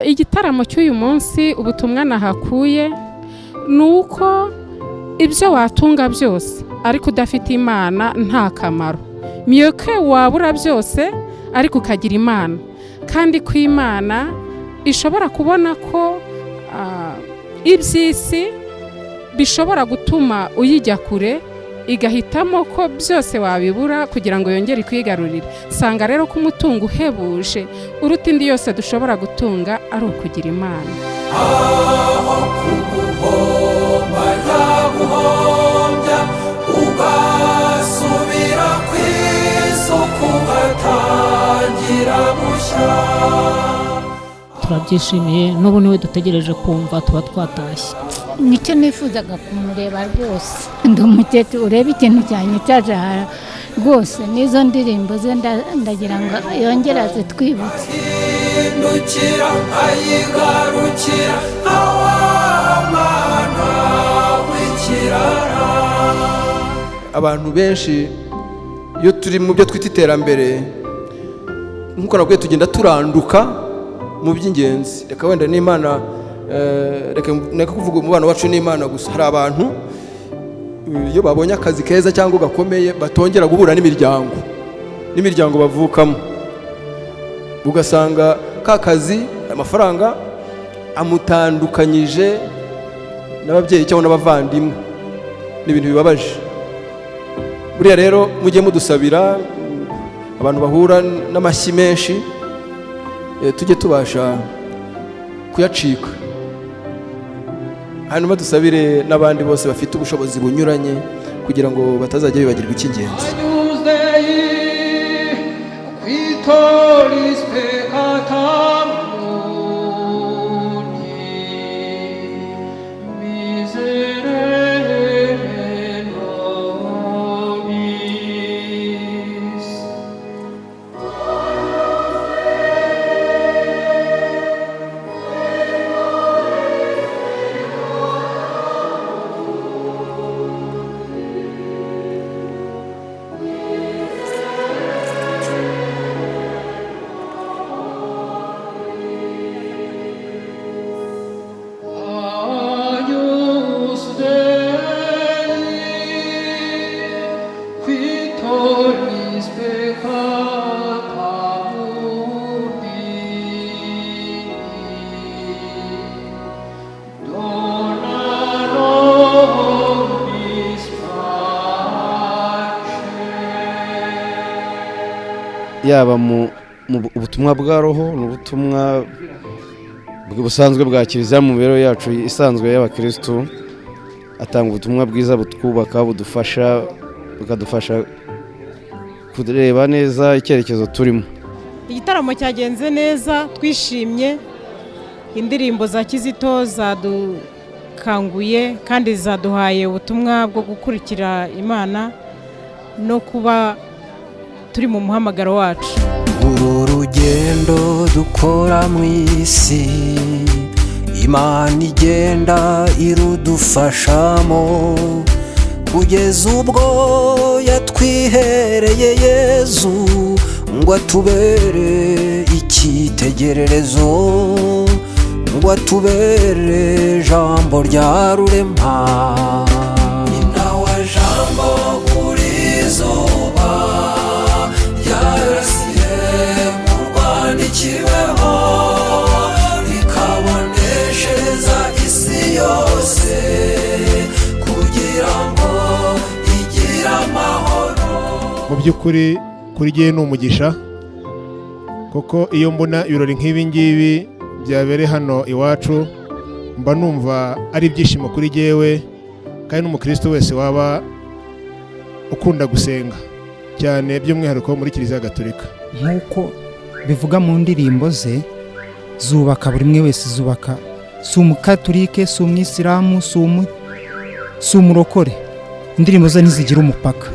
Igitaramo cy'uyu munsi ubutumwa nahakuye nuko ibyo watunga byose ariko udafite Imana nta kamaro. Miyoke wabura byose ariko ukagira Imana, kandi ku Imana ishobora kubona ko iby'isi bishobora gutuma uyijya kure, igahitamo ko byose wabibura kugira ngo yongere kwigarurira. Sanga rero ko umutungo uhebuje uruta indi yose dushobora gutunga ari ukugira Imana. Ugasubira kw'isoko ugatangira gushya. Turabyishimiye, n'ubu niwe dutegereje kumva tuba twatashye. Nicyo nifuzaga kumureba rwose. Ndi umukecuru ureba ikintu cyanyicaje aha rwose, n'izo ndirimbo ze ndagira ngo yongere azitwibutse. Indukira ayigarukira awamana w'ikirara. Abantu benshi iyo turi mu byo twita iterambere, nk'uko nabwiye tugenda turanduka mu by'ingenzi. Reka wenda n'Imana, reka kuvuga umubano wacu n'Imana gusa. Hari abantu iyo babonye akazi keza cyangwa gakomeye batongera guhura n'imiryango bavukamo, ugasanga ka kazi amafaranga amutandukanyije n'ababyeyi cyangwa n'abavandimwe. Ni ibintu bibabaje. Buriya rero mujye mudusabira abantu bahura n'amashyi menshi, tujye tubasha kuyacika. Hanyuma dusabire n'abandi bose bafite ubushobozi bunyuranye kugira ngo batazajya bibagirwa icy'ingenzi. Yaba mu ubutumwa bwa roho n'ubutumwa busanzwe bwa kiliziya mu mibereho yacu isanzwe y'abakristo, atanga ubutumwa bwiza butwubaka, bukadufasha kureba neza icyerekezo turimo. Igitaramo cyagenze neza, twishimye. Indirimbo za Kizito zadukanguye kandi zaduhaye ubutumwa bwo gukurikira Imana no kuba turi mu muhamagaro wacu. Uru rugendo dukora mu isi, Imana igenda irudufashamo kugeza ubwo yatwihereye Yezu ngo atubere icyitegererezo, ngo atubere jambo rya rurema. Ni nawe jambo kuri izuba ryarasiye mu Rwanda ikibeho, rikaboneshereza isi yose kugira ngo igire amahoro. Mu by'ukuri kuri jye ni umugisha, kuko iyo mbona ibirori nk'ibi ngibi byabereye hano iwacu, mba numva ari ibyishimo kuri jyewe, kandi n'umukristo wese waba ukunda gusenga cyane, by'umwihariko muri Kiliziya Gatolika. Nk'uko bivuga mu ndirimbo ze, zubaka buri umwe wese, zubaka. Si umukatolike, si umwisilamu, si umurokore. Indirimbo ze ntizigira umupaka.